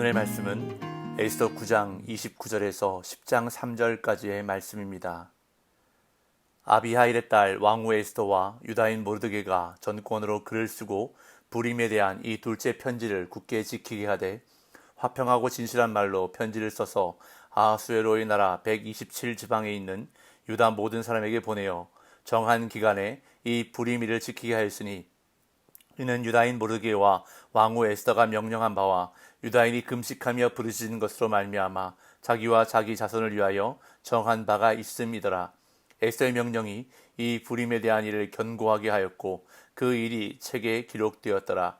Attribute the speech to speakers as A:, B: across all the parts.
A: 오늘의 말씀은 에스더 9장 29절에서 10장 3절까지의 말씀입니다. 아비하일의 딸 왕후 에스더와 유다인 모르드게가 전권으로 글을 쓰고 불임에 대한 이 둘째 편지를 굳게 지키게 하되 화평하고 진실한 말로 편지를 써서 아하수에로의 나라 127지방에 있는 유다 모든 사람에게 보내어 정한 기간에 이 불임일을 지키게 하였으니 이는 유다인 모르드게와 왕후 에스더가 명령한 바와 유다인이 금식하며 부르짖은 것으로 말미암아 자기와 자기 자손을 위하여 정한 바가 있음이더라. 에스더의 명령이 이 불임에 대한 일을 견고하게 하였고 그 일이 책에 기록되었더라.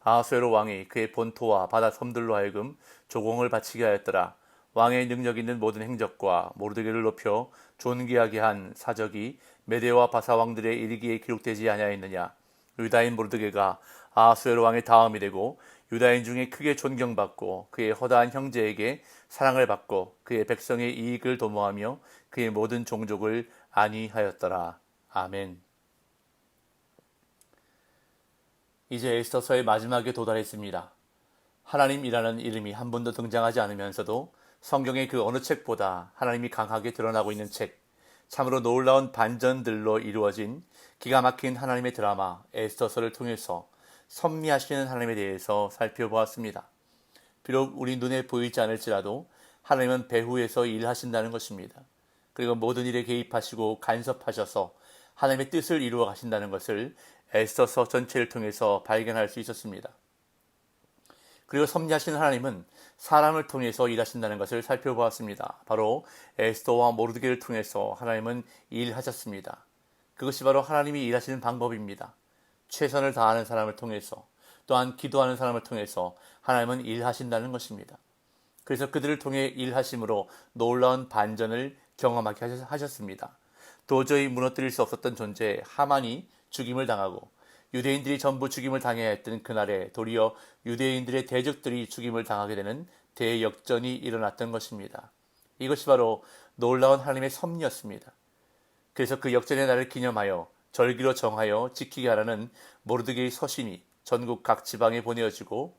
A: 아하수에로 왕이 그의 본토와 바다 섬들로 하여금 조공을 바치게 하였더라. 왕의 능력 있는 모든 행적과 모르드게를 높여 존귀하게 한 사적이 메대와 바사 왕들의 일기에 기록되지 아니하였느냐. 유다인 모르드게가 아하수에로 왕의 다음이 되고 유다인 중에 크게 존경받고 그의 허다한 형제에게 사랑을 받고 그의 백성의 이익을 도모하며 그의 모든 종족을 안위하였더라. 아멘. 이제 에스더서의 마지막에 도달했습니다. 하나님이라는 이름이 한 번도 등장하지 않으면서도 성경의 그 어느 책보다 하나님이 강하게 드러나고 있는 책, 참으로 놀라운 반전들로 이루어진 기가 막힌 하나님의 드라마 에스더서를 통해서 섭리하시는 하나님에 대해서 살펴보았습니다. 비록 우리 눈에 보이지 않을지라도 하나님은 배후에서 일하신다는 것입니다. 그리고 모든 일에 개입하시고 간섭하셔서 하나님의 뜻을 이루어 가신다는 것을 에스더서 전체를 통해서 발견할 수 있었습니다. 그리고 섭리하신 하나님은 사람을 통해서 일하신다는 것을 살펴보았습니다. 바로 에스더와 모르드게를 통해서 하나님은 일하셨습니다. 그것이 바로 하나님이 일하시는 방법입니다. 최선을 다하는 사람을 통해서, 또한 기도하는 사람을 통해서 하나님은 일하신다는 것입니다. 그래서 그들을 통해 일하심으로 놀라운 반전을 경험하게 하셨습니다. 도저히 무너뜨릴 수 없었던 존재 하만이 죽임을 당하고 유대인들이 전부 죽임을 당해야 했던 그날에 도리어 유대인들의 대적들이 죽임을 당하게 되는 대역전이 일어났던 것입니다. 이것이 바로 놀라운 하나님의 섭리였습니다. 그래서 그 역전의 날을 기념하여 절기로 정하여 지키게 하라는 모르드게의 서신이 전국 각 지방에 보내어지고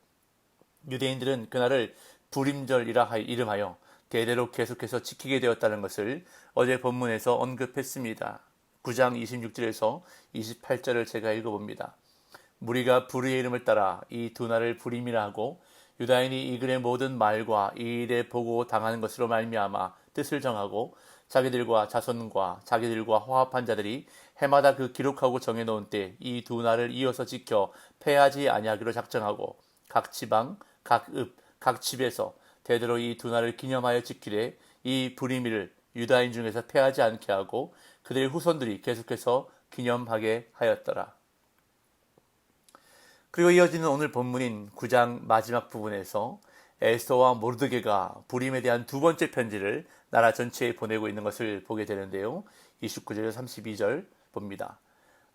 A: 유대인들은 그날을 불임절이라 이름하여 대대로 계속해서 지키게 되었다는 것을 어제 본문에서 언급했습니다. 9장 26절에서 28절을 제가 읽어봅니다. 무리가 불의의 이름을 따라 이 두 날을 불임이라 하고 유다인이 이 글의 모든 말과 이 일에 보고 당하는 것으로 말미암아 뜻을 정하고 자기들과 자손과 자기들과 화합한 자들이 해마다 그 기록하고 정해놓은 때 이 두 날을 이어서 지켜 패하지 아니하기로 작정하고 각 지방, 각 읍, 각 집에서 대대로 이 두 날을 기념하여 지키되 이 불임일을 유다인 중에서 패하지 않게 하고 그들의 후손들이 계속해서 기념하게 하였더라. 그리고 이어지는 오늘 본문인 9장 마지막 부분에서 에스더와 모르드게가 불임에 대한 두 번째 편지를 나라 전체에 보내고 있는 것을 보게 되는데요. 29절에서 32절 봅니다.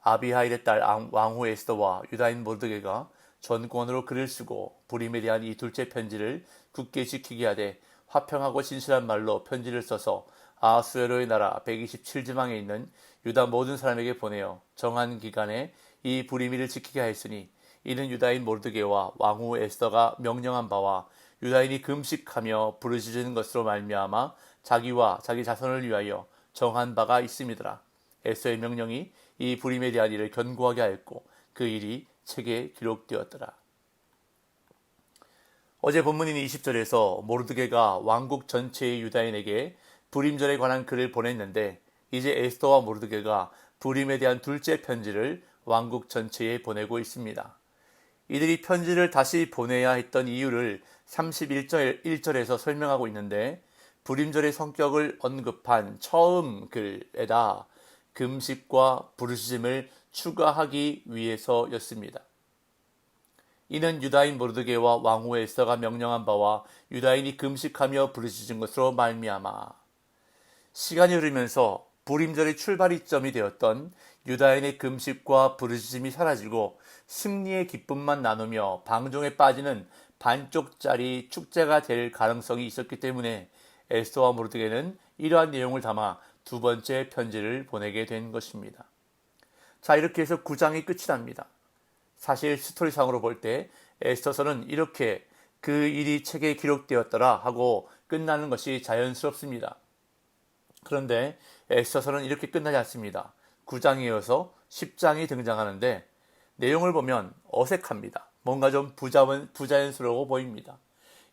A: 아비하일의 딸 왕후 에스더와 유다인 모르드게가 전권으로 글을 쓰고 불임에 대한 이 둘째 편지를 굳게 지키게 하되 화평하고 진실한 말로 편지를 써서 아하수에로의 나라 127지방에 있는 유다 모든 사람에게 보내어 정한 기간에 이 불임일을 지키게 하였으니 이는 유다인 모르드게와 왕후 에스더가 명령한 바와 유다인이 금식하며 부르짖는 것으로 말미암아 자기와 자기 자손을 위하여 정한 바가 있음이더라. 에스더의 명령이 이 불임에 대한 일을 견고하게 하였고 그 일이 책에 기록되었더라. 어제 본문인 20절에서 모르드게가 왕국 전체의 유다인에게 불임절에 관한 글을 보냈는데 이제 에스더와 모르드게가 불임에 대한 둘째 편지를 왕국 전체에 보내고 있습니다. 이들이 편지를 다시 보내야 했던 이유를 31절에서 설명하고 있는데 불임절의 성격을 언급한 처음 글에다 금식과 부르짖음을 추가하기 위해서였습니다. 이는 유다인 모르드게와 왕후 에스더가 명령한 바와 유다인이 금식하며 부르짖은 것으로 말미암아 시간이 흐르면서 불임절의 출발이점이 되었던 유다인의 금식과 부르짖음이 사라지고 승리의 기쁨만 나누며 방종에 빠지는 반쪽짜리 축제가 될 가능성이 있었기 때문에 에스더와 모르드게는 이러한 내용을 담아 두 번째 편지를 보내게 된 것입니다. 자, 이렇게 해서 9장이 끝이 납니다. 사실 스토리상으로 볼 때 에스더서는 이렇게 그 일이 책에 기록되었더라 하고 끝나는 것이 자연스럽습니다. 그런데 에스더서는 이렇게 끝나지 않습니다. 9장에 이어서 10장이 등장하는데 내용을 보면 어색합니다. 뭔가 좀 부자연스러워 보입니다.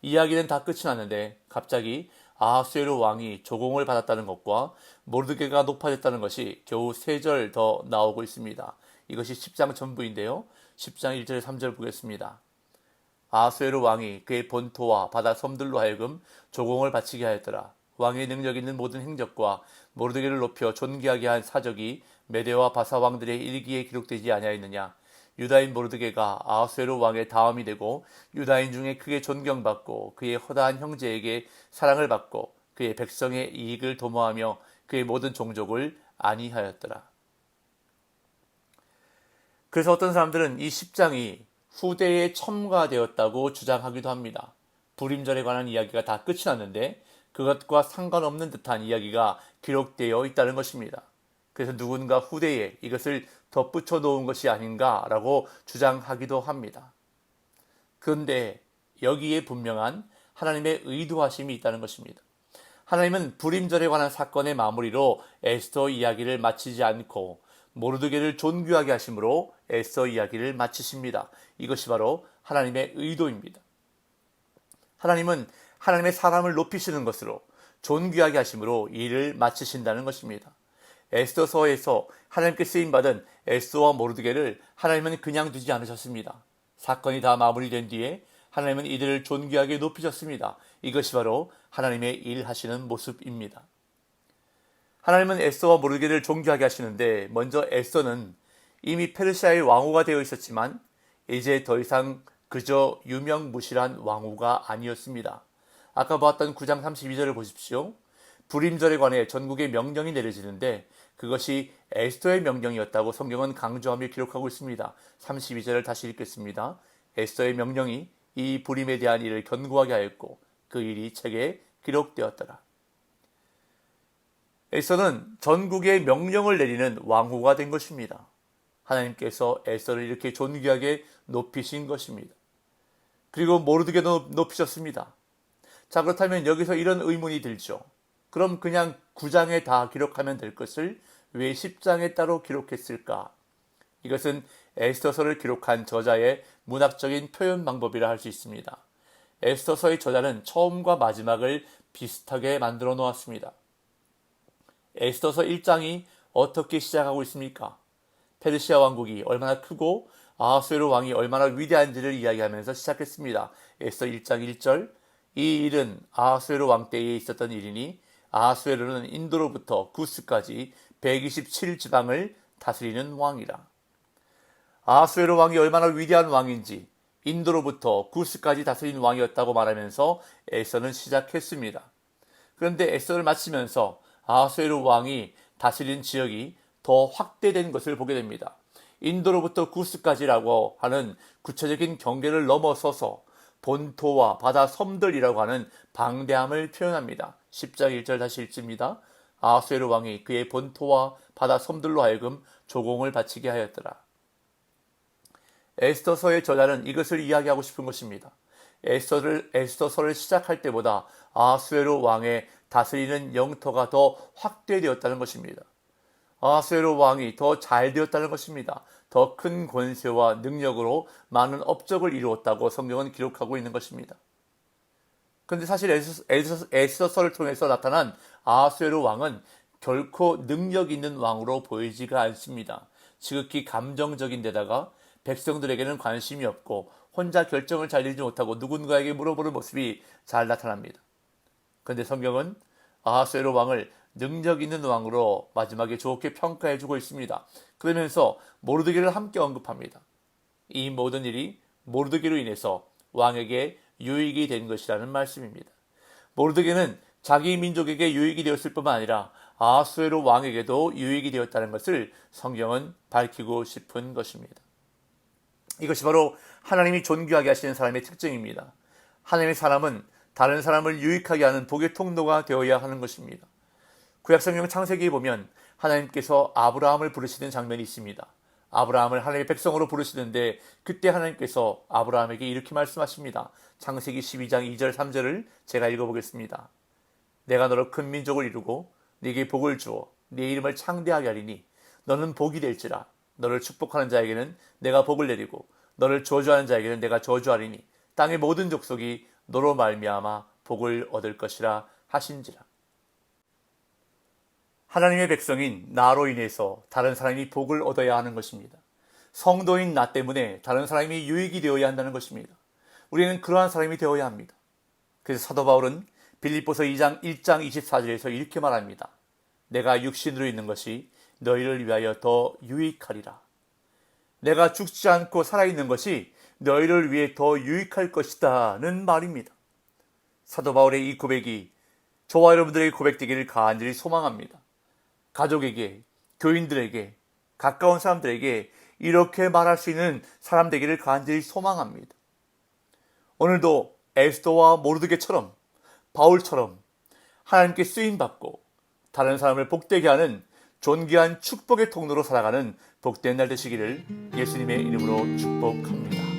A: 이야기는 다 끝이 났는데 갑자기 아하수에로 왕이 조공을 받았다는 것과 모르드게가 높아졌다는 것이 겨우 3절 더 나오고 있습니다. 이것이 10장 전부인데요. 10장 1절 3절 보겠습니다. 아하수에로 왕이 그의 본토와 바다 섬들로 하여금 조공을 바치게 하였더라. 왕의 능력 있는 모든 행적과 모르드게를 높여 존귀하게 한 사적이 메대와 바사 왕들의 일기에 기록되지 아니하였느냐. 유다인 모르드게가 아하수에로 왕의 다음이 되고 유다인 중에 크게 존경받고 그의 허다한 형제에게 사랑을 받고 그의 백성의 이익을 도모하며 그의 모든 종족을 안위하였더라. 그래서 어떤 사람들은 이 10장이 후대에 첨가되었다고 주장하기도 합니다. 불임절에 관한 이야기가 다 끝이 났는데 그것과 상관없는 듯한 이야기가 기록되어 있다는 것입니다. 그래서 누군가 후대에 이것을 덧붙여 놓은 것이 아닌가라고 주장하기도 합니다. 그런데 여기에 분명한 하나님의 의도하심이 있다는 것입니다. 하나님은 불임절에 관한 사건의 마무리로 에스더 이야기를 마치지 않고 모르드게를 존귀하게 하심으로 에스더 이야기를 마치십니다. 이것이 바로 하나님의 의도입니다. 하나님은 하나님의 사람을 높이시는 것으로 존귀하게 하심으로 일을 마치신다는 것입니다. 에스더서에서 하나님께 쓰임받은 에스더와 모르드게를 하나님은 그냥 두지 않으셨습니다. 사건이 다 마무리된 뒤에 하나님은 이들을 존귀하게 높이셨습니다. 이것이 바로 하나님의 일하시는 모습입니다. 하나님은 에스더와 모르드게를 존귀하게 하시는데 먼저 에스더는 이미 페르시아의 왕후가 되어 있었지만 이제 더 이상 그저 유명무실한 왕후가 아니었습니다. 아까 보았던 9장 32절을 보십시오. 불임절에 관해 전국에 명령이 내려지는데 그것이 에스더의 명령이었다고 성경은 강조하며 기록하고 있습니다. 32절을 다시 읽겠습니다. 에스더의 명령이 이 불임에 대한 일을 견고하게 하였고 그 일이 책에 기록되었더라. 에스더는 전국에 명령을 내리는 왕후가 된 것입니다. 하나님께서 에스더를 이렇게 존귀하게 높이신 것입니다. 그리고 모르드게도 높이셨습니다. 자, 그렇다면 여기서 이런 의문이 들죠. 그럼 그냥 9장에 다 기록하면 될 것을 왜 10장에 따로 기록했을까? 이것은 에스더서를 기록한 저자의 문학적인 표현 방법이라 할 수 있습니다. 에스더서의 저자는 처음과 마지막을 비슷하게 만들어 놓았습니다. 에스더서 1장이 어떻게 시작하고 있습니까? 페르시아 왕국이 얼마나 크고 아하수에로 왕이 얼마나 위대한지를 이야기하면서 시작했습니다. 에스더 1장 1절 이 일은 아하수에로 왕 때에 있었던 일이니 아하수에로는 인도로부터 구스까지 127지방을 다스리는 왕이라. 아하수에로 왕이 얼마나 위대한 왕인지 인도로부터 구스까지 다스린 왕이었다고 말하면서 에스더는 시작했습니다. 그런데 에스더를 마치면서 아하수에로 왕이 다스린 지역이 더 확대된 것을 보게 됩니다. 인도로부터 구스까지라고 하는 구체적인 경계를 넘어서서 본토와 바다 섬들이라고 하는 방대함을 표현합니다. 10장 1절 다시 읽습니다. 아하수에로 왕이 그의 본토와 바다 섬들로 하여금 조공을 바치게 하였더라. 에스더서의 저자는 이것을 이야기하고 싶은 것입니다. 에스더서를 시작할 때보다 아하수에로 왕의 다스리는 영토가 더 확대되었다는 것입니다. 아하수에로 왕이 더 잘 되었다는 것입니다. 더 큰 권세와 능력으로 많은 업적을 이루었다고 성경은 기록하고 있는 것입니다. 그런데 사실 에스더서를 통해서 나타난 아하수에로 왕은 결코 능력 있는 왕으로 보이지가 않습니다. 지극히 감정적인 데다가 백성들에게는 관심이 없고 혼자 결정을 잘 내리지 못하고 누군가에게 물어보는 모습이 잘 나타납니다. 그런데 성경은 아하수에로 왕을 능력 있는 왕으로 마지막에 좋게 평가해주고 있습니다. 그러면서 모르드게를 함께 언급합니다. 이 모든 일이 모르드게로 인해서 왕에게 유익이 된 것이라는 말씀입니다. 모르드게는 자기 민족에게 유익이 되었을 뿐만 아니라 아하수에로 왕에게도 유익이 되었다는 것을 성경은 밝히고 싶은 것입니다. 이것이 바로 하나님이 존귀하게 하시는 사람의 특징입니다. 하나님의 사람은 다른 사람을 유익하게 하는 복의 통로가 되어야 하는 것입니다. 구약성경 창세기에 보면 하나님께서 아브라함을 부르시는 장면이 있습니다. 아브라함을 하나님의 백성으로 부르시는데 그때 하나님께서 아브라함에게 이렇게 말씀하십니다. 창세기 12장 2절 3절을 제가 읽어보겠습니다. 내가 너로 큰 민족을 이루고 네게 복을 주어 네 이름을 창대하게 하리니 너는 복이 될지라. 너를 축복하는 자에게는 내가 복을 내리고 너를 저주하는 자에게는 내가 저주하리니 땅의 모든 족속이 너로 말미암아 복을 얻을 것이라 하신지라. 하나님의 백성인 나로 인해서 다른 사람이 복을 얻어야 하는 것입니다. 성도인 나 때문에 다른 사람이 유익이 되어야 한다는 것입니다. 우리는 그러한 사람이 되어야 합니다. 그래서 사도 바울은 빌립보서 2장 24절에서 이렇게 말합니다. 내가 육신으로 있는 것이 너희를 위하여 더 유익하리라. 내가 죽지 않고 살아있는 것이 너희를 위해 더 유익할 것이다는 말입니다. 사도 바울의 이 고백이 저와 여러분들의 고백되기를 간절히 소망합니다. 가족에게, 교인들에게, 가까운 사람들에게 이렇게 말할 수 있는 사람 되기를 간절히 소망합니다. 오늘도 에스더와 모르드게처럼 바울처럼 하나님께 쓰임받고 다른 사람을 복되게 하는 존귀한 축복의 통로로 살아가는 복된 날 되시기를 예수님의 이름으로 축복합니다.